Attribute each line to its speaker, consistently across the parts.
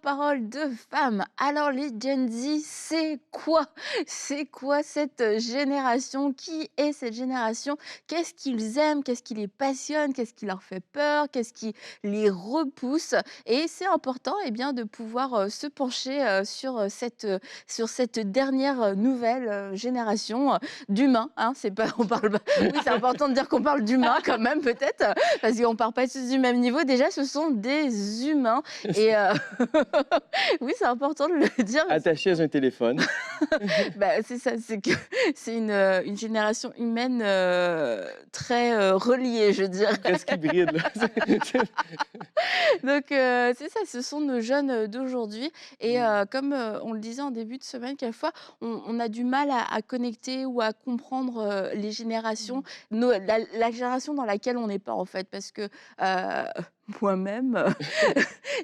Speaker 1: Parole de femmes. Alors les Gen Z, c'est quoi? C'est quoi cette génération? Qui est cette génération? Qu'est-ce qu'ils aiment? Qu'est-ce qui les passionne? Qu'est-ce qui leur fait peur? Qu'est-ce qui les repousse? Et c'est important, eh bien, de pouvoir se pencher sur cette dernière nouvelle génération d'humains. Hein, c'est pas, on parle, oui, c'est important de dire qu'on parle d'humains quand même, peut-être, parce qu'on part pas tous du même niveau. Déjà, ce sont des humains. Et oui, c'est important de le dire.
Speaker 2: Attaché à un téléphone.
Speaker 1: Bah, c'est ça, c'est que c'est une génération humaine, très, reliée, je dirais.
Speaker 2: Presque hybride, là.
Speaker 1: Donc c'est ça, ce sont nos jeunes, d'aujourd'hui et
Speaker 2: Mmh.
Speaker 1: comme, on le disait en début de semaine, quelquefois, on a du mal à connecter ou à comprendre, les générations, la génération dans laquelle on n'est pas, en fait. Parce que, moi-même,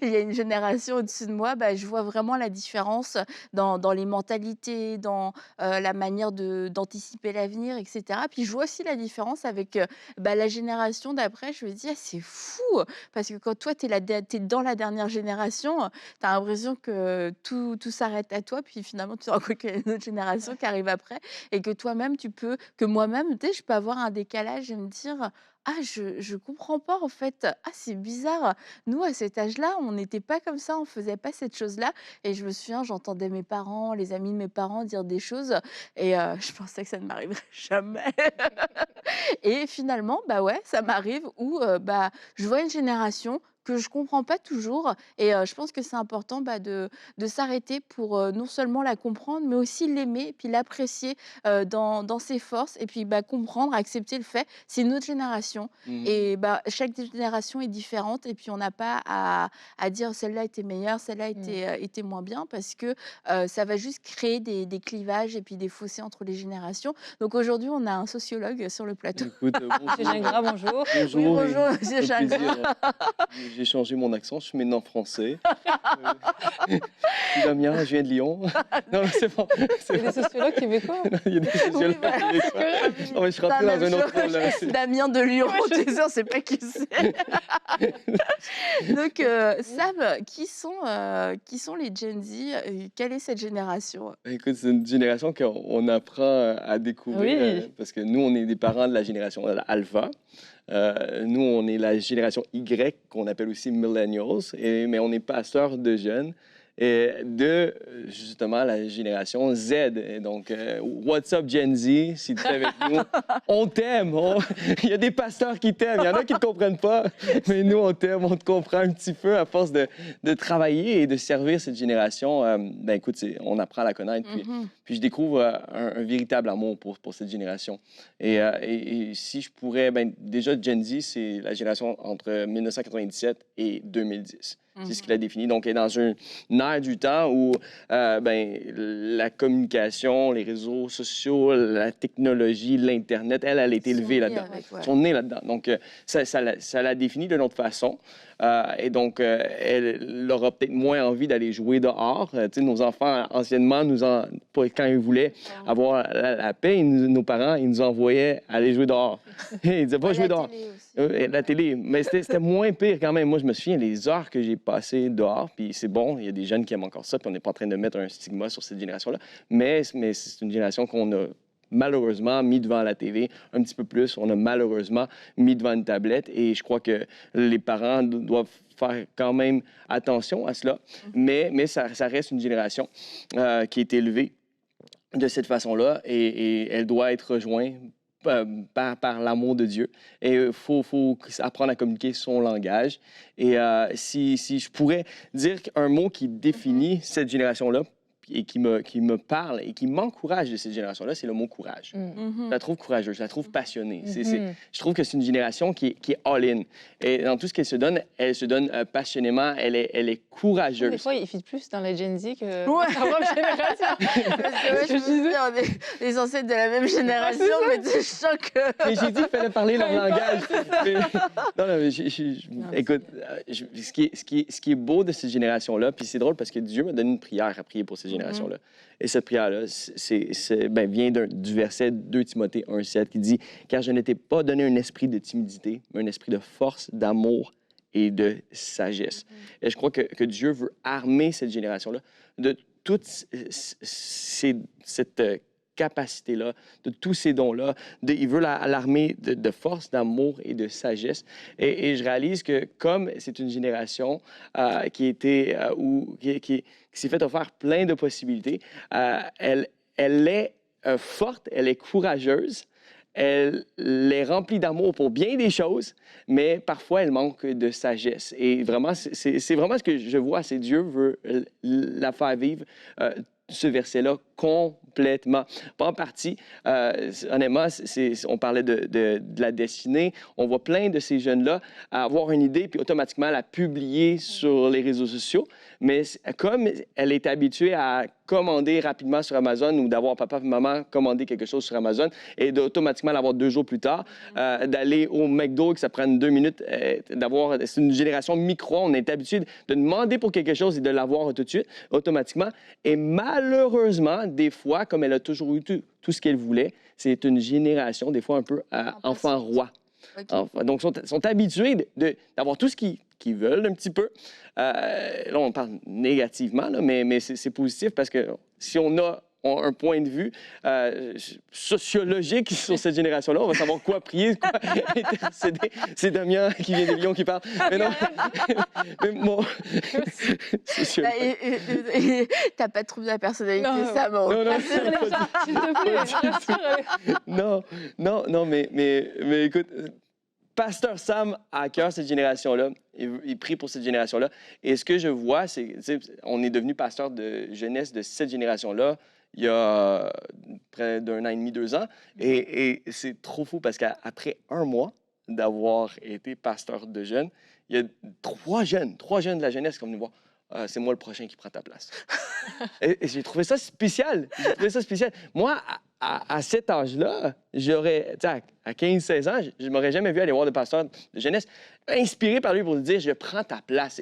Speaker 1: il y a une génération au-dessus de moi, bah, je vois vraiment la différence dans les mentalités, dans, la manière d'anticiper l'avenir et cetera. Puis je vois aussi la différence avec, bah, la génération d'après. Je me dis: «Ah, c'est fou!» Parce que quand toi, tu es dans la dernière génération, tu as l'impression que tout s'arrête à toi, puis finalement, tu te rends compte qu'il y a une autre génération qui arrive après et que toi-même, que moi-même, tu sais, je peux avoir un décalage et me dire: «Ah, je comprends pas, en fait. Ah, c'est bizarre. Nous, à cet âge-là, on n'était pas comme ça, on faisait pas cette chose-là» et je me souviens, j'entendais mes parents, les amis de mes parents dire des choses et je pensais que ça ne m'arriverait jamais et finalement, bah, ouais, ça m'arrive où, bah, je vois une génération que je comprends pas toujours et je pense que c'est important, bah, de s'arrêter pour, non seulement la comprendre, mais aussi l'aimer, puis l'apprécier, dans ses forces et puis, bah, comprendre, accepter le fait, c'est une autre génération
Speaker 2: Mmh.
Speaker 1: et bah, chaque génération est différente et puis on n'a pas à dire: «Celle-là était meilleure, celle-là
Speaker 3: Mmh.
Speaker 1: était moins bien» parce que, ça va juste créer des clivages et puis des fossés entre les générations. Donc aujourd'hui, on a un sociologue sur le plateau.
Speaker 2: Écoute,
Speaker 3: Monsieur
Speaker 2: bonjour,
Speaker 3: Gingras, bonjour.
Speaker 1: Oui,
Speaker 2: bonjour et
Speaker 1: bonjour monsieur
Speaker 2: un plaisir,
Speaker 1: Gingras.
Speaker 2: j'ai changé mon accent, je suis maintenant français. Heu, je suis Damien, je viens de Lyon. Non, non, c'est bon,
Speaker 3: Il y
Speaker 2: c'est
Speaker 3: a des
Speaker 2: bon.
Speaker 3: sociologues québécois?
Speaker 2: Non, il y a des
Speaker 1: Oui,
Speaker 2: sociologues
Speaker 1: bah,
Speaker 2: québécois. Non, mais je suis
Speaker 1: c'est la
Speaker 2: rentré dans
Speaker 1: même
Speaker 2: un autre rôle,
Speaker 1: chose.
Speaker 2: là, c'est
Speaker 1: Damien de Lyon,
Speaker 3: Ouais, je
Speaker 1: tu sais, on sait pas qui c'est. Donc Sam, qui sont les Gen Z? Quelle est cette génération?
Speaker 2: écoute, c'est une génération qu'on apprend à découvrir,
Speaker 3: Oui.
Speaker 2: parce que nous, on est des parents de la génération alpha. Nous, on est la génération Y, qu'on appelle aussi millennials, mais on est pasteurs de jeunes et de, justement, la génération Z. Et donc, what's up, Gen Z, si tu es avec nous, on t'aime. Il y a des pasteurs qui t'aiment, il y en a qui ne te comprennent pas, mais nous, on t'aime, on te comprend un petit peu à force de travailler et de servir cette génération. Ben, écoute, on apprend à la connaître,
Speaker 1: Mmh.
Speaker 2: puis je découvre un véritable amour pour cette génération. Et si je pourrais, ben, déjà, Gen Z, c'est la génération entre 1997 et 2010. C'est ce
Speaker 1: Mmh.
Speaker 2: qu'il a défini. Donc, elle est dans une ère du temps où ben, la communication, les réseaux sociaux, la technologie, l'Internet, elle a
Speaker 1: Ils
Speaker 2: été
Speaker 1: sont
Speaker 2: élevée
Speaker 1: nés
Speaker 2: là-dedans.
Speaker 1: avec,
Speaker 2: Ils
Speaker 1: ouais.
Speaker 2: sont nés là-dedans. Donc, ça l'a défini d'une autre façon. Et donc, elle aura peut-être moins envie d'aller jouer dehors. Tu sais, nos enfants, anciennement, quand ils voulaient avoir la paix, nos parents, ils nous envoyaient aller jouer dehors. Ils disaient, va
Speaker 1: Ouais,
Speaker 2: jouer
Speaker 1: la
Speaker 2: dehors.
Speaker 1: télé aussi.
Speaker 2: La télé, mais c'était moins pire quand même. Moi, je me souviens les heures que j'ai passées dehors, puis c'est bon, il y a des jeunes qui aiment encore ça, puis on n'est pas en train de mettre un stigma sur cette génération-là, mais c'est une génération qu'on a malheureusement mis devant la TV un petit peu plus. On a malheureusement mis devant une tablette et je crois que les parents doivent faire quand même attention à cela,
Speaker 1: Mmh.
Speaker 2: mais ça reste une génération qui est élevée de cette façon-là et elle doit être rejointe par l'amour de Dieu. Et il faut apprendre à communiquer son langage. Et si je pourrais dire un mot qui
Speaker 1: Mmh.
Speaker 2: définit cette génération-là et qui me parle et qui m'encourage de cette génération-là, c'est le mot courage.
Speaker 3: Mmh.
Speaker 2: Je
Speaker 1: Mmh.
Speaker 2: la trouve courageuse, je la trouve passionnée.
Speaker 3: Mmh.
Speaker 2: Je trouve que c'est une génération qui est all-in. Et dans tout ce qu'elle se donne passionnément, elle est
Speaker 3: Des
Speaker 2: courageuse.
Speaker 3: fois, ils fit plus dans la Gen Z que
Speaker 1: Ouais.
Speaker 3: dans la propre génération.
Speaker 1: Parce que ouais,
Speaker 3: Ce
Speaker 1: je
Speaker 3: que
Speaker 1: me
Speaker 3: je disais.
Speaker 1: disais, on est les ancêtres de la même génération,
Speaker 3: ça.
Speaker 1: mais tu sais, je sens que
Speaker 2: Mais j'ai dit qu'il fallait parler leur langage. Mais- non, non, mais
Speaker 3: Non, mais
Speaker 2: écoute, ce qui est beau de cette génération-là, puis c'est drôle parce que Dieu m'a donné une prière à prier pour cette
Speaker 1: Mmh.
Speaker 2: génération-là. Et cette prière-là, vient du verset 2 Timothée 1,7 qui dit « Car je ne t'ai pas donné un esprit de timidité, mais un esprit de force, d'amour et de sagesse. Et je crois que Dieu veut armer cette génération-là de toute cette capacité-là, de tous ces dons-là. Il veut l'armer de force, d'amour et de sagesse. Et je réalise que comme c'est une génération qui s'est fait offrir plein de possibilités, elle est forte, elle est courageuse, elle est remplie d'amour pour bien des choses, mais parfois elle manque de sagesse. Et vraiment, c'est vraiment ce que je vois, c'est Dieu veut la faire vivre ce verset-là complètement. Pas en partie. Honnêtement, on parlait de la destinée. On voit plein de ces jeunes-là avoir une idée puis automatiquement la publier sur les réseaux sociaux. Mais comme elle est habituée à commander rapidement sur Amazon ou d'avoir papa et maman commander quelque chose sur Amazon et d'automatiquement l'avoir 2 jours plus tard, d'aller au McDo que ça prenne 2 minutes, c'est une génération micro. On est habitué de demander pour quelque chose et de l'avoir tout de suite, automatiquement. Et malheureusement, des fois, comme elle a toujours eu tout ce qu'elle voulait, c'est une génération, des fois, un peu enfant roi. Okay. Donc, ils sont habitués d'avoir tout ce qu'ils veulent un petit peu. Là, on parle négativement, là, mais c'est positif parce que si on a un point de vue sociologique sur cette génération-là, on va savoir quoi prier, quoi intercéder. C'est Damien qui vient de Lyon qui parle. Mais non, mais bon...
Speaker 1: T'as pas de trouble de la personnalité,
Speaker 3: non,
Speaker 1: ça, bon.
Speaker 2: Non,
Speaker 3: s'il te plaît,
Speaker 2: non, mais écoute, Pasteur Sam a à cœur cette génération-là. Il prie pour cette génération-là. Et ce que je vois, c'est on est devenu pasteur de jeunesse de cette génération-là il y a près d'1 an et demi, 2 ans. Et c'est trop fou parce qu'après 1 mois d'avoir été pasteur de jeunes, il y a 3 jeunes de la jeunesse qui sont venus voir. C'est moi le prochain qui prend ta place. et j'ai trouvé ça spécial. Moi, à cet âge-là, j'aurais, à 15-16 ans, je ne m'aurais jamais vu aller voir le pasteur de jeunesse, inspiré par lui pour lui dire « Je prends ta place ».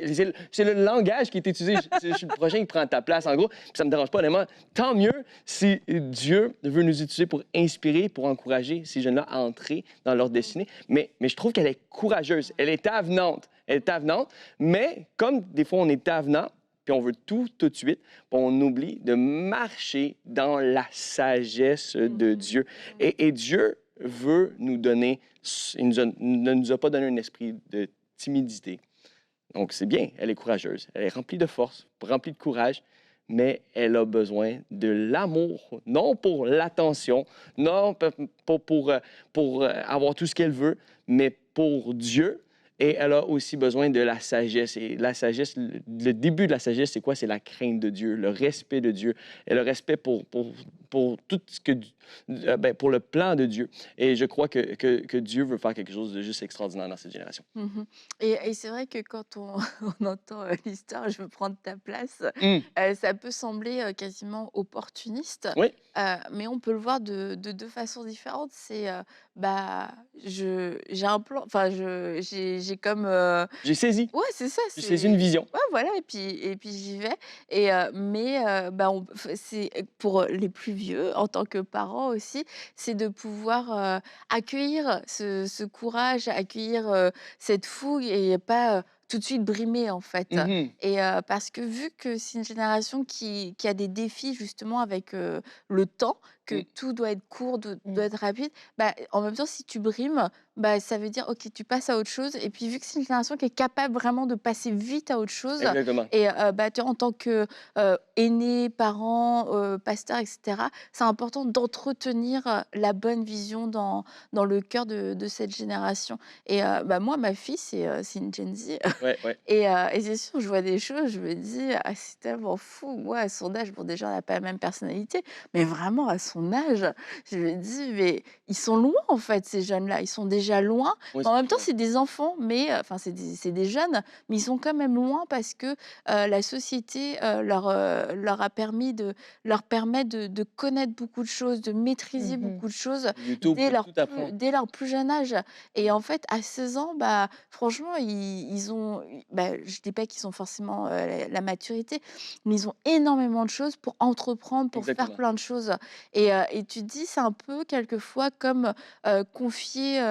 Speaker 2: C'est le langage qui est utilisé. Je suis le prochain qui prend ta place, en gros. Puis ça ne me dérange pas, honnêtement. Tant mieux si Dieu veut nous utiliser pour inspirer, pour encourager ces jeunes-là à entrer dans leur destinée. Mais je trouve qu'elle est courageuse. Elle est avenante. Mais comme des fois on est avenant, puis on veut tout de suite, puis on oublie de marcher dans la sagesse de Dieu. Et Dieu veut nous donner, il ne nous a pas donné un esprit de timidité. Donc c'est bien, elle est courageuse, elle est remplie de force, remplie de courage, mais elle a besoin de l'amour, non pour l'attention, non pour avoir tout ce qu'elle veut, mais pour Dieu. Et elle a aussi besoin de la sagesse. Et la sagesse, le début de la sagesse, c'est quoi? C'est la crainte de Dieu, le respect de Dieu et le respect pour tout ce que... pour le plan de Dieu. Et je crois que Dieu veut faire quelque chose de juste extraordinaire dans cette génération.
Speaker 1: Et c'est vrai que quand on, on entend l'histoire « Je veux prendre ta place ça peut sembler quasiment opportuniste.
Speaker 2: Oui.
Speaker 1: Mais on peut le voir de 2 façons différentes. C'est, j'ai un plan, enfin, j'ai comme...
Speaker 2: J'ai saisi.
Speaker 1: Ouais, c'est ça.
Speaker 2: J'ai saisi une vision.
Speaker 1: Ouais, voilà, et puis j'y vais. Mais c'est pour les plus vieux, en tant que parents aussi, c'est de pouvoir accueillir ce courage, accueillir cette fougue et pas tout de suite brimer, en fait. Et parce que vu que c'est une génération qui a des défis justement avec le temps, que tout doit être court, doit être rapide, en même temps, si tu brimes, ça veut dire, OK, tu passes à autre chose. Et puis, vu que c'est une génération qui est capable vraiment de passer vite à autre chose,
Speaker 2: Exactement.
Speaker 1: et toi, en tant que aîné, parent, pasteur, etc., c'est important d'entretenir la bonne vision dans le cœur de cette génération. Et moi, ma fille, c'est une Gen Z.
Speaker 2: Ouais.
Speaker 1: Et c'est sûr, je vois des choses, je me dis: «Ah, c'est tellement fou». Moi, à son âge, bon, déjà, on n'a pas la même personnalité, mais vraiment à son âge, je me dis: «Mais ils sont loin, en fait, ces jeunes-là. Ils sont déjà loin».
Speaker 2: Ouais,
Speaker 1: Mais en même temps,
Speaker 2: sûr.
Speaker 1: c'est des enfants, mais enfin, c'est des jeunes, mais ils sont quand même loin parce que la société leur permet de connaître beaucoup de choses, de maîtriser beaucoup de choses
Speaker 2: YouTube
Speaker 1: dès
Speaker 2: peut tout apprendre.
Speaker 1: dès leur plus jeune âge. Et en fait, à 16 ans, franchement, ils ont, je dis pas qu'ils ont forcément la maturité, mais ils ont énormément de choses pour entreprendre, pour faire
Speaker 2: Exactement.
Speaker 1: plein de choses. Et tu te dis, c'est un peu quelquefois comme confier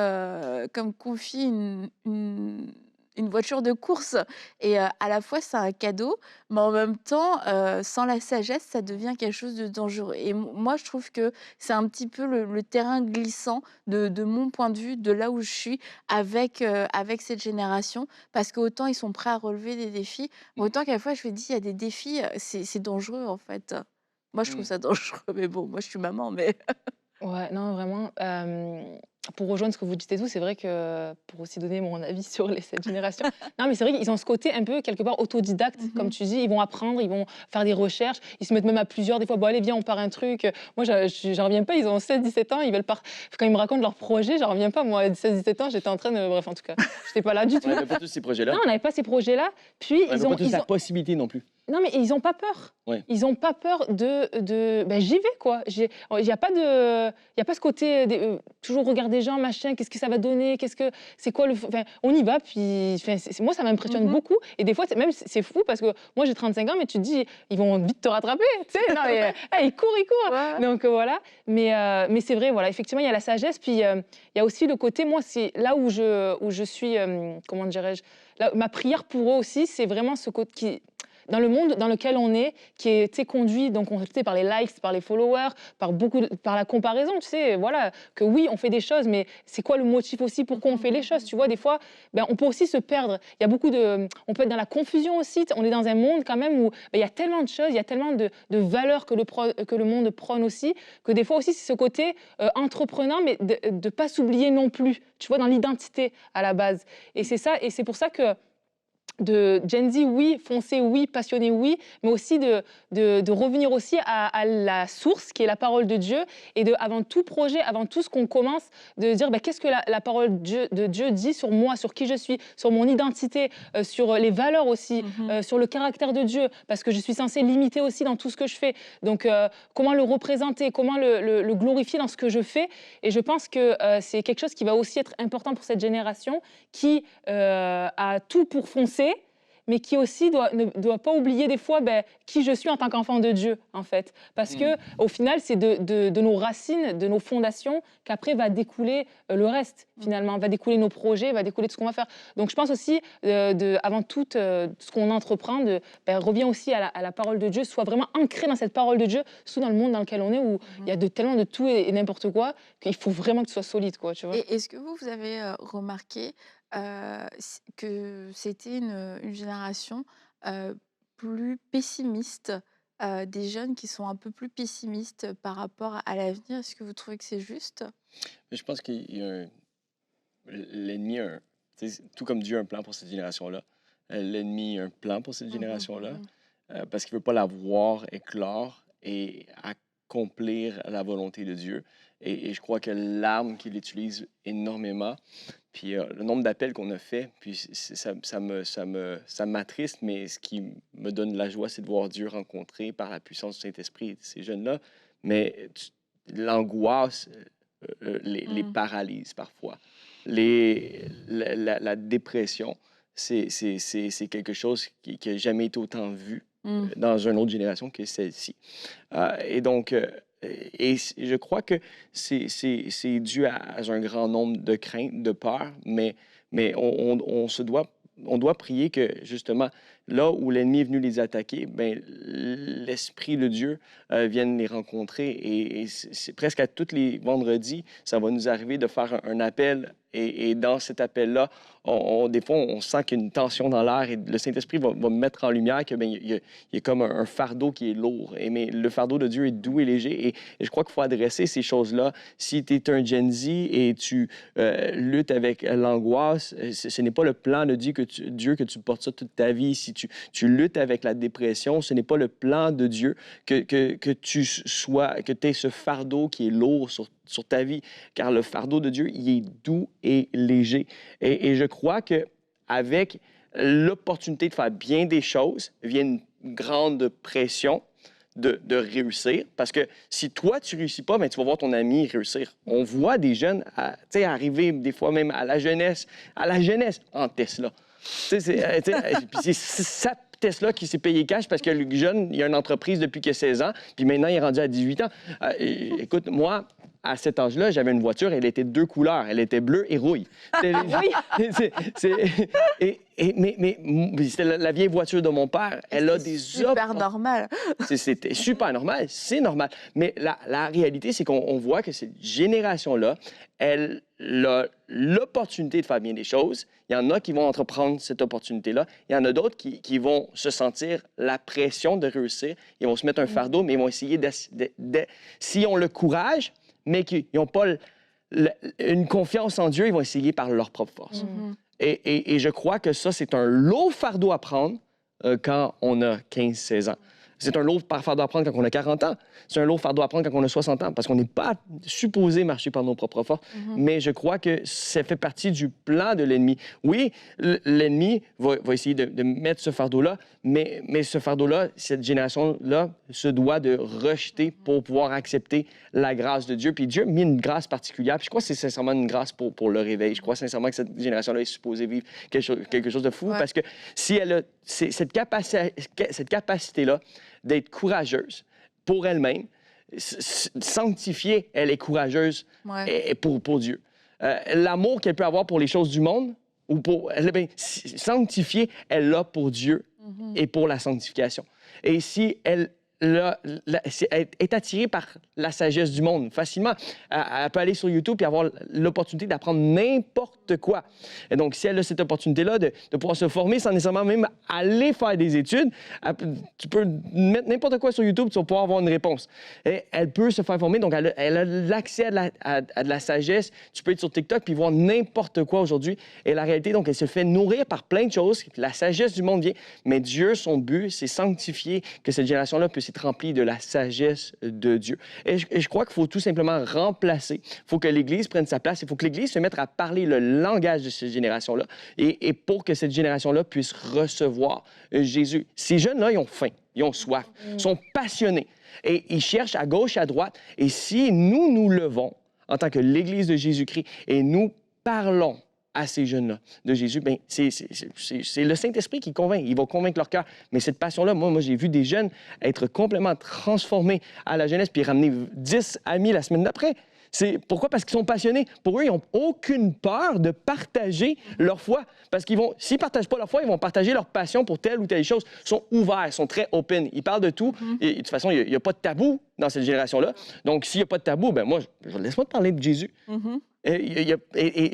Speaker 1: une voiture de course et à la fois, c'est un cadeau, mais en même temps, sans la sagesse, ça devient quelque chose de dangereux et moi, je trouve que c'est un petit peu le terrain glissant de mon point de vue, de là où je suis avec cette génération. Parce qu'autant ils sont prêts à relever des défis, mais autant qu'à la fois je me dis: «Il y a des défis, c'est dangereux, en fait». Moi, je trouve
Speaker 2: Mmh.
Speaker 1: ça dangereux, mais bon, moi, je suis maman, mais
Speaker 3: Ouais, non, vraiment. Pour rejoindre ce que vous dites et tout, c'est vrai que pour aussi donner mon avis sur cette génération, non, mais c'est vrai qu'ils ont ce côté un peu, quelque part, autodidacte, comme
Speaker 1: Mmh.
Speaker 3: tu dis. Ils vont apprendre, ils vont faire des recherches, ils se mettent même à plusieurs. Des fois, bon, allez, viens, on part un truc. Moi, j'en reviens pas, ils ont 16-17 ans, ils veulent quand ils me racontent leur projet, j'en reviens pas. Moi, à 16-17 ans, j'étais en train de. Bref, en tout cas, j'étais pas là du
Speaker 2: On
Speaker 3: tout.
Speaker 2: n'avait pas tous ces projets-là.
Speaker 3: Non, on n'avait pas ces projets-là. Puis,
Speaker 2: On n'avait pas tous la possibilité non plus.
Speaker 3: non, mais ils n'ont pas peur.
Speaker 2: Ouais.
Speaker 3: Ils n'ont pas peur ben, j'y vais, quoi. Il n'y a pas ce côté toujours regarder les gens, machin, qu'est-ce que ça va donner, c'est quoi enfin, on y va, puis enfin, moi, ça m'impressionne
Speaker 1: Mmh.
Speaker 3: beaucoup. Et des fois, c'est fou parce que moi, j'ai 35 ans, mais tu te dis, ils vont vite te rattraper, tu sais. Non, mais, ils courent, ils courent.
Speaker 1: Ouais, ouais.
Speaker 3: Donc, voilà. Mais c'est vrai, voilà, effectivement, il y a la sagesse, puis il y a aussi le côté, moi, c'est là où je suis, comment dirais-je, ma prière pour eux aussi, c'est vraiment ce côté qui dans le monde dans lequel on est, qui est, tu sais, conduit donc tu sais, par les likes, par les followers, par la comparaison, tu sais, voilà, que oui, on fait des choses, mais c'est quoi le motif aussi pourquoi on fait les choses, tu vois, des fois, ben, on peut aussi se perdre. Il y a on peut être dans la confusion aussi. On est dans un monde quand même où ben, il y a tellement de choses, il y a tellement de valeurs que le monde prône aussi, que des fois aussi c'est ce côté entreprenant, mais de ne pas s'oublier non plus, tu vois, dans l'identité à la base. Et c'est ça, et c'est pour ça que de Gen Z, oui, foncé, oui, passionné, oui, mais aussi de revenir aussi à la source qui est la parole de Dieu et avant tout projet, avant tout ce qu'on commence, de dire qu'est-ce que la parole de Dieu dit sur moi, sur qui je suis, sur mon identité, sur les valeurs aussi, sur le caractère de Dieu, parce que je suis censée l'imiter aussi dans tout ce que je fais. Donc, comment le représenter, comment le glorifier dans ce que je fais. Et je pense que c'est quelque chose qui va aussi être important pour cette génération qui a tout pour foncer, mais qui aussi ne doit pas oublier des fois qui je suis en tant qu'enfant de Dieu, en fait. Parce que au final, c'est de nos racines, de nos fondations, qu'après va découler le reste, finalement. Va découler nos projets, va découler de ce qu'on va faire. Donc, je pense aussi, avant tout, ce qu'on entreprend, revient aussi à la parole de Dieu, soit vraiment ancré dans cette parole de Dieu, surtout dans le monde dans lequel on est, où il y a tellement de tout et n'importe quoi, qu'il faut vraiment que tu sois solide, quoi, tu vois.
Speaker 1: Et est-ce que vous avez remarqué que c'était une génération plus pessimiste, des jeunes qui sont un peu plus pessimistes par rapport à l'avenir? Est-ce que vous trouvez que c'est juste?
Speaker 2: Mais je pense qu'il y a l'ennemi a tu sais, tout comme Dieu a un plan pour cette génération-là, l'ennemi a un plan pour cette génération-là, parce qu'il ne veut pas la voir éclore et accomplir la volonté de Dieu. Et je crois que l'arme qu'il utilise énormément, puis le nombre d'appels qu'on a fait, puis ça m'attriste, mais ce qui me donne la joie, c'est de voir Dieu rencontrer par la puissance du Saint-Esprit ces jeunes-là. Mais l'angoisse les paralyse parfois. La dépression, c'est quelque chose qui n'a jamais été autant vu dans une autre génération que celle-ci. Et donc, et je crois que c'est dû à un grand nombre de craintes, de peurs, mais on doit prier que, justement, là où l'ennemi est venu les attaquer, ben, l'Esprit de Dieu vienne les rencontrer. Et c'est presque à tous les vendredis, ça va nous arriver de faire un appel. Et dans cet appel-là, des fois, on sent qu'il y a une tension dans l'air et le Saint-Esprit va mettre en lumière qu'il y a comme un fardeau qui est lourd. Mais le fardeau de Dieu est doux et léger. Et je crois qu'il faut adresser ces choses-là. Si tu es un Gen Z et tu luttes avec l'angoisse, ce n'est pas le plan de Dieu que tu portes ça toute ta vie. Si tu luttes avec la dépression, ce n'est pas le plan de Dieu que tu aies ce fardeau qui est lourd sur ta vie, car le fardeau de Dieu, il est doux et léger. Et je crois qu'avec l'opportunité de faire bien des choses, vient une grande pression de réussir. Parce que si toi, tu ne réussis pas, bien, tu vas voir ton ami réussir. On voit des jeunes arriver des fois même à la jeunesse en Tesla. C'est ça. Tesla qui s'est payé cash parce que le jeune, il a une entreprise depuis qu'il a 16 ans, puis maintenant, il est rendu à 18 ans. Écoute, moi, à cet âge-là, j'avais une voiture, elle était 2 couleurs. Elle était bleue et rouille.
Speaker 3: Oui.
Speaker 2: Mais c'était la vieille voiture de mon père. Elle a des
Speaker 1: super normal.
Speaker 2: C'était super normal, c'est normal. Mais la réalité, c'est qu'on voit que cette génération-là, elle a l'opportunité de faire bien des choses. Il y en a qui vont entreprendre cette opportunité-là. Il y en a d'autres qui vont se sentir la pression de réussir. Ils vont se mettre un fardeau, mais ils vont essayer s'ils ont le courage, mais qu'ils n'ont pas une confiance en Dieu, ils vont essayer par leur propre force. Et je crois que ça, c'est un lourd fardeau à prendre quand on a 15-16 ans. C'est un lourd fardeau à prendre quand on a 40 ans. C'est un lourd fardeau à prendre quand on a 60 ans, parce qu'on n'est pas supposé marcher par nos propres forces. Mais je crois que ça fait partie du plan de l'ennemi. Oui, l'ennemi va essayer de mettre ce fardeau-là, mais ce fardeau-là, cette génération-là, se doit de rejeter pour pouvoir accepter la grâce de Dieu. Puis Dieu a mis une grâce particulière. Puis je crois que c'est sincèrement une grâce pour le réveil. Je crois sincèrement que cette génération-là est supposée vivre quelque chose de fou, parce que si elle a cette capacité-là d'être courageuse pour elle-même, sanctifiée, elle est courageuse pour Dieu. L'amour qu'elle peut avoir pour les choses du monde, sanctifiée, elle l'a pour Dieu et pour la sanctification. Et si elle est attirée par la sagesse du monde facilement, elle peut aller sur YouTube et avoir l'opportunité d'apprendre n'importe quoi. Et donc, si elle a cette opportunité-là de pouvoir se former sans nécessairement même aller faire des études, tu peux mettre n'importe quoi sur YouTube, tu vas pouvoir avoir une réponse. Et elle peut se faire former, donc elle a l'accès à de la sagesse. Tu peux être sur TikTok puis voir n'importe quoi aujourd'hui. Et la réalité, donc, elle se fait nourrir par plein de choses. La sagesse du monde vient, mais Dieu, son but, c'est sanctifier, que cette génération-là puisse être remplie de la sagesse de Dieu. Et je crois qu'il faut tout simplement remplacer. Il faut que l'Église prenne sa place. Il faut que l'Église se mette à parler le langage de cette génération-là et pour que cette génération-là puisse recevoir Jésus. Ces jeunes-là, ils ont faim, ils ont soif, ils sont passionnés et ils cherchent à gauche, à droite. Et si nous nous levons en tant que l'Église de Jésus-Christ et nous parlons à ces jeunes-là de Jésus, bien, c'est le Saint-Esprit qui convainc. Il va convaincre leur cœur. Mais cette passion-là, moi j'ai vu des jeunes être complètement transformés à la jeunesse puis ramener 10 amis la semaine d'après. Pourquoi? Parce qu'ils sont passionnés. Pour eux, ils n'ont aucune peur de partager leur foi. Parce qu'ils vont, s'ils ne partagent pas leur foi, ils vont partager leur passion pour telle ou telle chose. Ils sont ouverts, ils sont très open. Ils parlent de tout. Et de toute façon, il n'y a pas de tabou dans cette génération-là. Donc, s'il n'y a pas de tabou, ben moi, laisse-moi te parler de Jésus. Et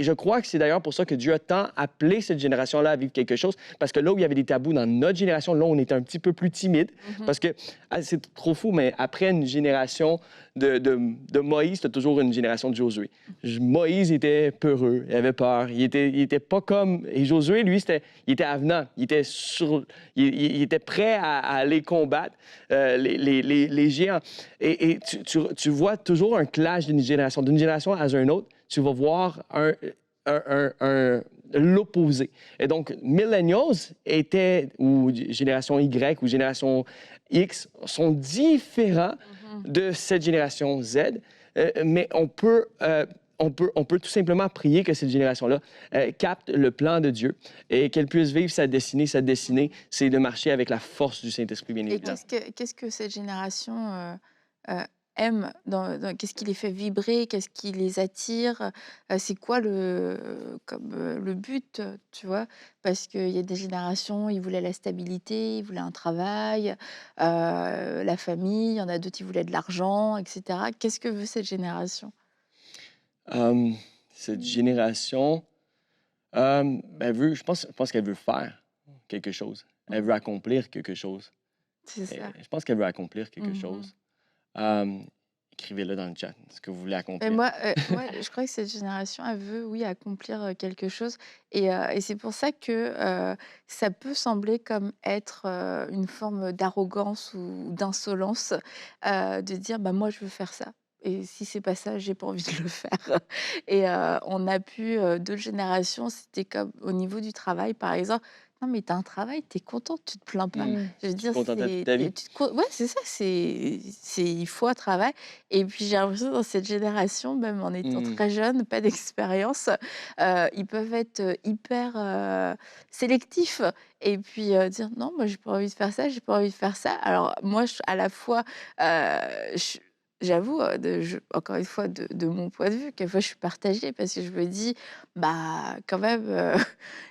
Speaker 2: je crois que c'est d'ailleurs pour ça que Dieu a tant appelé cette génération-là à vivre quelque chose, parce que là où il y avait des tabous dans notre génération, là, on était un petit peu plus timide, parce que c'est trop fou, mais après une génération de Moïse, tu as toujours une génération de Josué. Moïse était peureux, il avait peur, il était pas comme... Et Josué, lui, il était avenant, il était prêt à aller combattre les géants. Et tu vois toujours un clash d'une génération à une autre. Tu vas voir l'opposé. Et donc, millennials ou génération Y ou génération X, sont différents de cette génération Z, mais on peut tout simplement prier que cette génération-là capte le plan de Dieu et qu'elle puisse vivre sa destinée. Sa destinée, c'est de marcher avec la force du Saint-Esprit, bien évidemment.
Speaker 1: Et qu'est-ce que cette génération aime qu'est-ce qui les fait vibrer, qu'est-ce qui les attire, c'est quoi le but, tu vois? Parce qu'il y a des générations, ils voulaient la stabilité, ils voulaient un travail, la famille, il y en a d'autres, ils voulaient de l'argent et cetera. Qu'est-ce que veut cette génération?
Speaker 2: Cette génération, je pense qu'elle veut faire quelque chose. Elle veut accomplir quelque chose.
Speaker 1: C'est ça.
Speaker 2: Je pense qu'elle veut accomplir quelque chose. Écrivez-le dans le chat, ce que vous voulez
Speaker 1: Et
Speaker 2: accomplir.
Speaker 1: moi, je crois que cette génération, elle veut, oui, accomplir quelque chose. Et c'est pour ça que ça peut sembler comme être une forme d'arrogance ou d'insolence, de dire, bah, moi, je veux faire ça. Et si c'est pas ça, j'ai pas envie de le faire. Et on a pu, d'autres générations, c'était comme au niveau du travail, par exemple. Non, mais tu as un travail, tu es contente, tu te plains pas. Je veux dire,
Speaker 2: Contente à toute ta vie.
Speaker 1: ouais, c'est ça, il faut un travail. Et puis j'ai l'impression dans cette génération, même en étant très jeune, pas d'expérience, ils peuvent être hyper sélectifs et puis dire non, moi j'ai pas envie de faire ça, j'ai pas envie de faire ça. Alors moi, à la fois, j'avoue, encore une fois, de mon point de vue, quelquefois je suis partagée parce que je me dis, bah, quand même,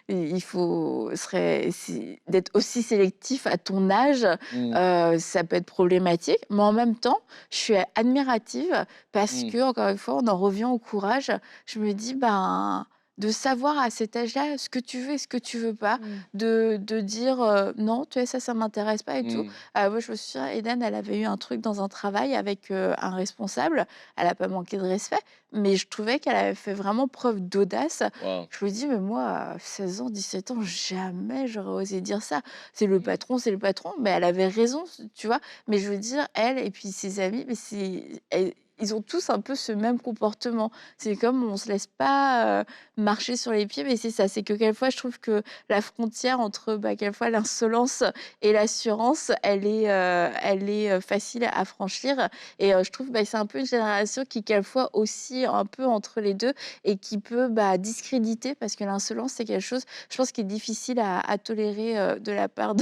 Speaker 1: il faut serait si d'être aussi sélectif à ton âge,
Speaker 2: Mmh.
Speaker 1: ça peut être problématique. Mais en même temps, je suis admirative parce
Speaker 2: Mmh.
Speaker 1: que encore une fois, on en revient au courage. Je me dis, ben, de savoir à cet âge-là ce que tu veux et ce que tu veux pas,
Speaker 3: Mmh.
Speaker 1: de dire, «Non, tu vois, ça m'intéresse pas» et tout.
Speaker 2: Mmh.
Speaker 1: Moi, je me souviens, Eden, elle avait eu un truc dans un travail avec, un responsable. Elle a pas manqué de respect, mais je trouvais qu'elle avait fait vraiment preuve d'audace.
Speaker 2: Wow.
Speaker 1: Je me dis: «Mais moi, à 16 ans, 17 ans, jamais j'aurais osé dire ça. C'est le
Speaker 2: Mmh.
Speaker 1: patron, c'est le patron». Mais elle avait raison, tu vois? Mais je veux dire, elle et puis ses amis, mais ils ont tous un peu ce même comportement. C'est comme on se laisse pas, marcher sur les pieds, mais c'est ça, c'est que quelquefois, je trouve que la frontière entre, bah, quelquefois l'insolence et l'assurance, elle est, facile à franchir et je trouve, bah, c'est un peu une génération qui quelquefois oscille un peu entre les 2 et qui peut, bah, discréditer parce que l'insolence, c'est quelque chose, je pense, qui est difficile à tolérer, de la part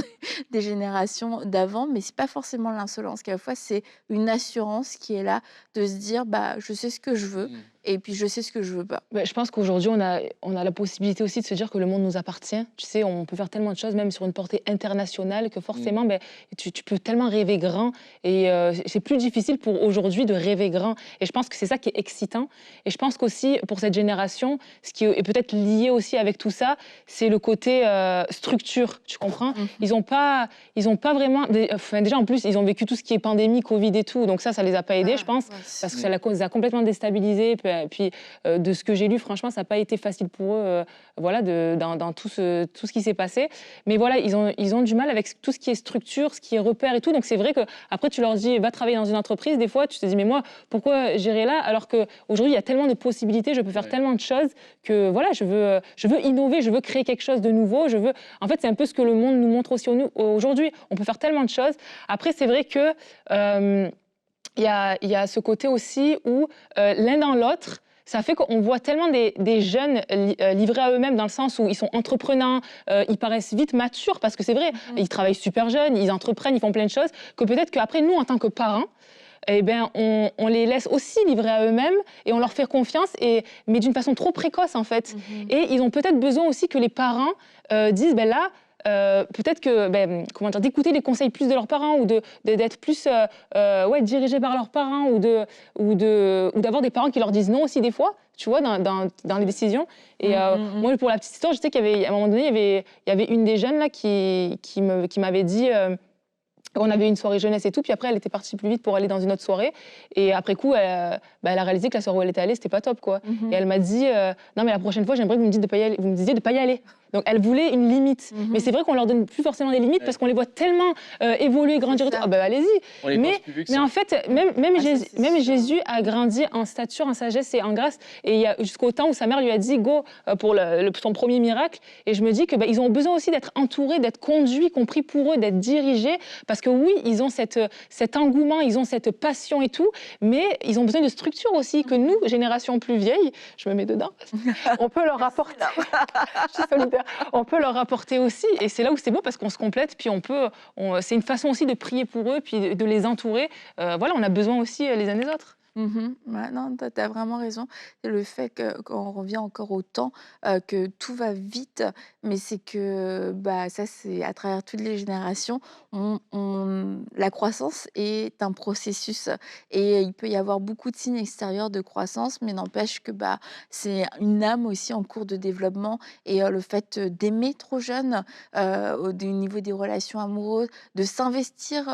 Speaker 1: des générations d'avant, mais c'est pas forcément l'insolence. Quelquefois, c'est une assurance qui est là de se dire: «Bah, je sais ce que je veux
Speaker 2: Mmh.
Speaker 1: et puis je sais ce que je veux pas».
Speaker 3: Beh, je pense qu'aujourd'hui, on a la possibilité aussi de se dire que le monde nous appartient. Tu sais, on peut faire tellement de choses, même sur une portée internationale, que
Speaker 2: Mmh.
Speaker 3: forcément, beh, tu peux tellement rêver grand. Et c'est plus difficile pour aujourd'hui de rêver grand. Et je pense que c'est ça qui est excitant. Et je pense qu'aussi, pour cette génération, ce qui est peut-être lié aussi avec tout ça, c'est le côté structure. Tu comprends?
Speaker 1: Mmh mh.
Speaker 3: Ils ont pas vraiment. Enfin, déjà, en plus, ils ont vécu tout ce qui est pandémie, Covid et tout. Donc ça les a pas aidés, je
Speaker 1: Ah
Speaker 3: pense,
Speaker 1: ouais.
Speaker 3: parce que
Speaker 2: Mmh.
Speaker 3: les a complètement déstabilisés. Puis de ce que j'ai lu, franchement, ça n'a pas été facile pour eux, voilà, dans tout ce qui s'est passé. Mais voilà, ils ont du mal avec tout ce qui est structure, ce qui est repère et tout. Donc c'est vrai que après tu leur dis, va travailler dans une entreprise. Des fois, tu te dis, mais moi, pourquoi j'irai là alors qu'aujourd'hui, il y a tellement de possibilités, je peux faire
Speaker 2: Ouais.
Speaker 3: tellement de choses que voilà, je veux innover, je veux créer quelque chose de nouveau. En fait, c'est un peu ce que le monde nous montre aussi aujourd'hui. On peut faire tellement de choses. Après, c'est vrai que il y a ce côté aussi où l'un dans l'autre, ça fait qu'on voit tellement des jeunes livrés à eux-mêmes dans le sens où ils sont entreprenants, ils paraissent vite matures parce que c'est vrai,
Speaker 1: Mmh mh.
Speaker 3: ils travaillent super jeunes, ils entreprennent, ils font plein de choses, que peut-être qu'après nous, en tant que parents, eh ben, on les laisse aussi livrer à eux-mêmes et on leur fait confiance, mais d'une façon trop précoce en fait.
Speaker 1: Mmh.
Speaker 3: Et ils ont peut-être besoin aussi que les parents disent, ben là, peut-être que, ben, comment dire, d'écouter les conseils plus de leurs parents ou d'être plus ouais, dirigés par leurs parents ou d'avoir des parents qui leur disent non aussi des fois, tu vois, dans les décisions. Et
Speaker 1: Mmh, mmh mh.
Speaker 3: moi, pour la petite histoire, je sais qu'il y avait, à un moment donné, il y avait une des jeunes là qui m'avait dit, on avait une soirée jeunesse et tout, puis après elle était partie plus vite pour aller dans une autre soirée. Et après coup, bah, elle a réalisé que la soirée où elle était allée, c'était pas top, quoi. Et
Speaker 1: Mmh.
Speaker 3: elle m'a dit, non mais la prochaine fois, j'aimerais que vous me dites de pas y aller, vous me disiez de pas y aller. Donc elle voulait une limite. Mais
Speaker 1: Mmh.
Speaker 3: c'est vrai qu'on leur donne plus forcément des limites
Speaker 2: Ouais.
Speaker 3: parce qu'on les voit tellement évoluer,
Speaker 1: C'est
Speaker 3: grandir et tout.
Speaker 1: ça.
Speaker 3: Ah bah allez-y.
Speaker 2: On les pense
Speaker 3: Mais,
Speaker 2: plus vieux que
Speaker 3: mais
Speaker 2: ça.
Speaker 3: en fait, même,
Speaker 1: Ah ça, c'est
Speaker 3: Même
Speaker 1: sûr.
Speaker 3: Jésus a grandi en stature, en sagesse et en grâce. Et il y a jusqu'au temps où sa mère lui a dit go pour son premier miracle. Et je me dis que bah, ils ont besoin aussi d'être entourés, d'être conduits, compris pour eux, d'être dirigés. Parce que oui, ils ont cet engouement, ils ont cette passion et tout, mais ils ont besoin de structure aussi que nous, génération plus vieille, je me mets dedans, on peut leur apporter. Je suis solidaire. On peut leur apporter aussi, et c'est là où c'est beau parce qu'on se complète, puis c'est une façon aussi de prier pour eux, puis de les entourer. Voilà, on a besoin aussi les uns des autres.
Speaker 1: Ouais, non, tu as vraiment raison. C'est le fait que quand on revient encore au temps, que tout va vite, mais c'est que, bah, ça, c'est à travers toutes les générations, la croissance est un processus et il peut y avoir beaucoup de signes extérieurs de croissance, mais n'empêche que, bah, c'est une âme aussi en cours de développement et le fait, d'aimer trop jeune, au niveau des relations amoureuses, de s'investir,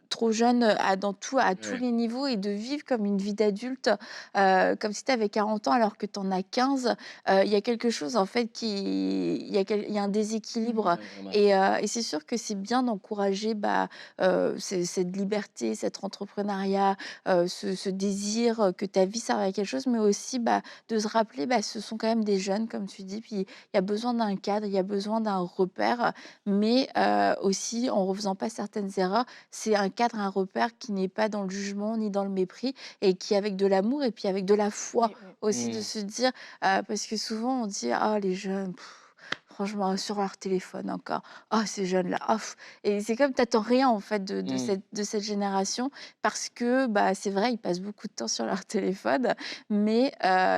Speaker 1: trop jeune, à tous
Speaker 2: Ouais.
Speaker 1: les niveaux et de vivre comme une vie d'adulte, comme si tu avais 40 ans alors que tu en as 15. Il y a quelque chose en fait il y a un déséquilibre
Speaker 2: Ouais, vraiment.
Speaker 1: et c'est sûr que c'est bien d'encourager, bah, cette liberté, cet entrepreneuriat, ce désir, que ta vie serve à quelque chose, mais aussi, bah, de se rappeler, bah, ce sont quand même des jeunes comme tu dis, puis il y a besoin d'un cadre, il y a besoin d'un repère, mais aussi en refaisant pas certaines erreurs, c'est un cadre, un repère qui n'est pas dans le jugement ni dans le mépris et qui avec de l'amour et puis avec de la foi
Speaker 3: Oui, oui.
Speaker 1: aussi de
Speaker 2: Mmh.
Speaker 1: se dire, parce que souvent on dit: «Ah les jeunes, franchement, sur leur téléphone encore. Oh, ces jeunes-là, oh, et c'est comme tu attends rien en fait
Speaker 2: Mmh.
Speaker 1: de cette génération parce que, bah, c'est vrai, ils passent beaucoup de temps sur leur téléphone, mais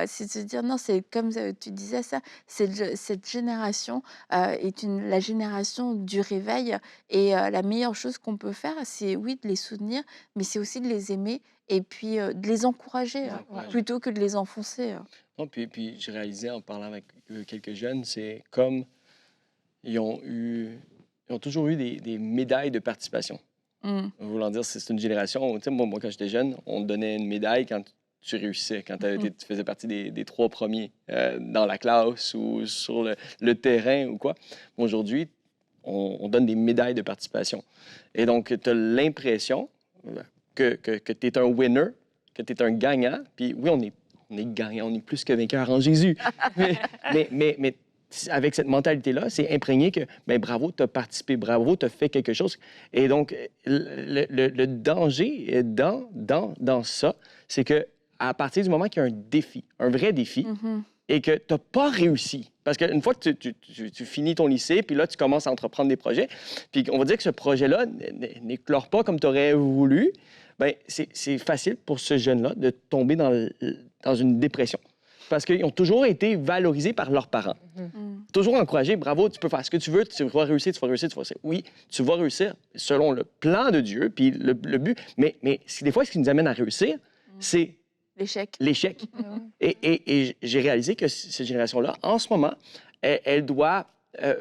Speaker 1: c'est de se dire: «Non», c'est comme, tu disais ça, cette génération, est la génération du réveil et la meilleure chose qu'on peut faire, c'est oui, de les soutenir, mais c'est aussi de les aimer et puis, de les encourager,
Speaker 2: Les
Speaker 3: Ouais.
Speaker 2: encourager.
Speaker 1: plutôt que de les enfoncer.
Speaker 2: Non, puis j'ai réalisé en parlant avec, quelques jeunes, c'est comme ils ont eu ils ont toujours eu des médailles de participation.
Speaker 1: Mmh.
Speaker 2: Voulant dire, c'est une génération où, tu sais, moi, quand j'étais jeune, on te donnait une médaille quand tu réussissais, quand
Speaker 1: Mmh.
Speaker 2: tu faisais partie des 3 premiers dans la classe ou sur le terrain ou quoi. Aujourd'hui, on donne des médailles de participation. Et donc, tu as l'impression que tu es un winner, que tu es un gagnant. Puis oui, on est gagnant, on est plus que vainqueur en Jésus. Mais avec cette mentalité-là, c'est imprégné que, ben bravo, tu as participé, bravo, tu as fait quelque chose. Et donc, le danger est dans ça, c'est que à partir du moment qu'il y a un défi, un vrai défi,
Speaker 1: Mmh.
Speaker 2: et que tu n'as pas réussi, parce qu'une fois que tu finis ton lycée, puis là, tu commences à entreprendre des projets, puis on va dire que ce projet-là n'éclore pas comme tu aurais voulu, bien, c'est facile pour ce jeune-là de tomber dans une dépression. Parce qu'ils ont toujours été valorisés par leurs parents.
Speaker 1: Mmh.
Speaker 2: Toujours encouragés, bravo, tu peux faire ce que tu veux, tu vas réussir, tu vas réussir, tu vas réussir. Oui, tu vas réussir selon le plan de Dieu, puis le but. Mais des fois, ce qui nous amène à réussir,
Speaker 1: Mmh.
Speaker 2: c'est
Speaker 1: L'échec.
Speaker 2: l'échec.
Speaker 3: Ouais, ouais.
Speaker 2: Et j'ai réalisé que cette génération-là, en ce moment, elle doit, euh,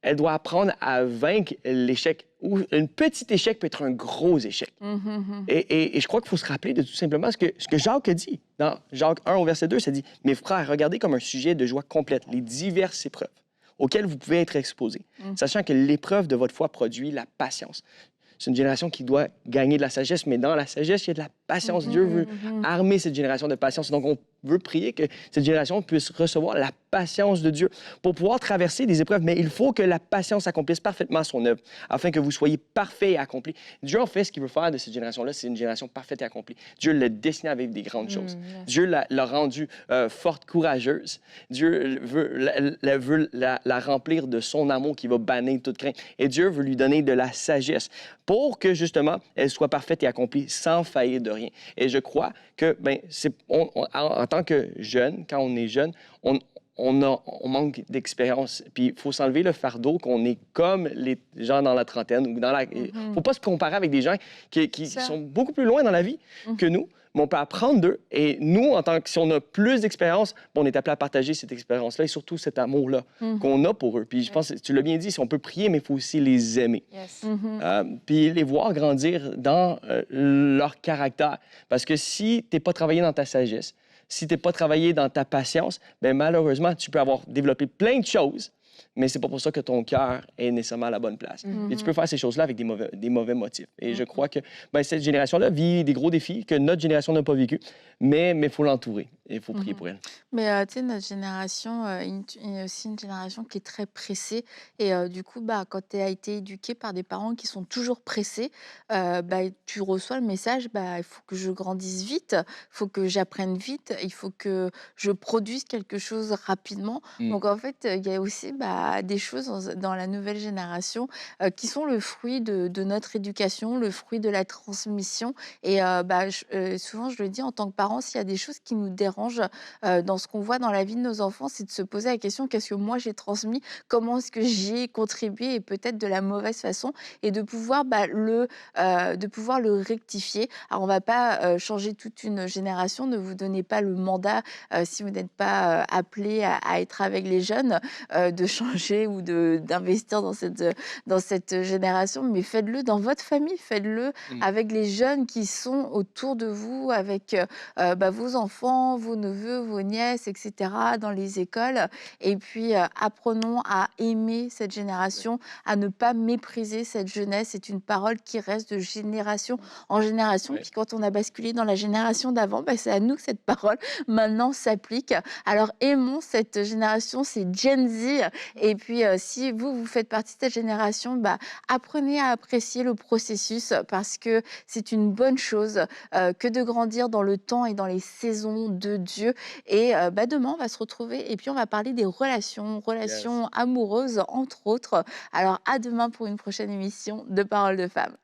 Speaker 2: elle doit apprendre à vaincre l'échec. Ou un petit échec peut être un gros échec.
Speaker 1: Mmh mh.
Speaker 2: Et je crois qu'il faut se rappeler de tout simplement ce que Jacques a dit. Dans Jacques 1 au verset 2, ça dit « Mes frères, regardez comme un sujet de joie complète les diverses épreuves auxquelles vous pouvez être exposés,
Speaker 1: Mmh.
Speaker 2: sachant que l'épreuve de votre foi produit la patience. » C'est une génération qui doit gagner de la sagesse, mais dans la sagesse, il y a de la patience. Dieu veut
Speaker 1: Mmh.
Speaker 2: armer cette génération de patience. Donc, on veut prier que cette génération puisse recevoir la patience de Dieu pour pouvoir traverser des épreuves. Mais il faut que la patience accomplisse parfaitement son œuvre, afin que vous soyez parfaits et accomplis. Dieu en fait ce qu'il veut faire de cette génération-là, c'est une génération parfaite et accomplie. Dieu l'a destinée avec des grandes choses.
Speaker 3: Yes.
Speaker 2: Dieu l'a rendue forte, courageuse. Dieu veut la remplir de son amour qui va bannir toute crainte. Et Dieu veut lui donner de la sagesse pour que, justement, elle soit parfaite et accomplie sans faillir de rien. Et je crois que, ben, en tant que jeune, quand on est jeune, on manque d'expérience. Puis il faut s'enlever le fardeau qu'on est comme les gens dans la trentaine. Ou dans la...
Speaker 1: Mmh.
Speaker 2: faut pas se comparer avec des gens qui
Speaker 1: Ça.
Speaker 2: sont beaucoup plus loin dans la vie
Speaker 1: Mmh.
Speaker 2: que nous, mais on peut apprendre d'eux. Et nous, en tant que si on a plus d'expérience, ben, on est appelé à partager cette expérience-là et surtout cet amour-là
Speaker 1: Mmh.
Speaker 2: qu'on a pour eux. Puis je pense, tu l'as bien dit, si on peut prier, mais il faut aussi les aimer.
Speaker 3: Yes.
Speaker 1: Mmh.
Speaker 2: Puis les voir grandir dans leur caractère. Parce que si tu n'es pas travaillé dans ta sagesse, si tu n'es pas travaillé dans ta patience, bien, malheureusement, tu peux avoir développé plein de choses, mais c'est pas pour ça que ton cœur est nécessairement à la bonne place.
Speaker 3: Mhm.
Speaker 2: Et tu peux faire ces choses-là avec des mauvais motifs. Et je
Speaker 1: Mhm.
Speaker 2: crois que ben, cette génération-là vit des gros défis que notre génération n'a pas vécu, mais il faut l'entourer et il faut prier
Speaker 1: Mhm.
Speaker 2: pour elle.
Speaker 1: Mais tu sais, notre génération est aussi une génération qui est très pressée. Et du coup, bah, quand tu as été éduqué par des parents qui sont toujours pressés, bah, tu reçois le message, bah, il faut que je grandisse vite, il faut que j'apprenne vite, il faut que je produise quelque chose rapidement.
Speaker 2: Mm.
Speaker 1: Donc en fait, il y a aussi bah, des choses dans la nouvelle génération qui sont le fruit de notre éducation, le fruit de la transmission. Et bah, souvent, je le dis en tant que parent, s'il y a des choses qui nous dérangent, dans ce qu'on voit dans la vie de nos enfants, c'est de se poser la question: «Qu'est-ce que moi j'ai transmis? Comment est-ce que j'y ai contribué?» et peut-être de la mauvaise façon et de pouvoir, bah, de pouvoir le rectifier. Alors on va pas, changer toute une génération, ne vous donnez pas le mandat, si vous n'êtes pas, appelés à être avec les jeunes, de changer ou d'investir dans cette génération, mais faites-le dans votre famille, faites-le
Speaker 2: Mm.
Speaker 1: avec les jeunes qui sont autour de vous, avec, bah, vos enfants, vos neveux, vos nièces, et cetera, dans les écoles. Et puis, apprenons à aimer cette génération, à ne pas mépriser cette jeunesse. C'est une parole qui reste de génération en génération.
Speaker 2: Ouais.
Speaker 1: Puis quand on a basculé dans la génération d'avant, bah, c'est à nous que cette parole maintenant s'applique. Alors aimons cette génération, c'est Gen Z. Et puis, si vous faites partie de cette génération, bah, apprenez à apprécier le processus parce que c'est une bonne chose que de grandir dans le temps et dans les saisons de de Dieu. Et demain, on va se retrouver et puis on va parler des relations,
Speaker 2: Yes.
Speaker 1: relations amoureuses, entre autres. Alors, à demain pour une prochaine émission de Paroles de femmes.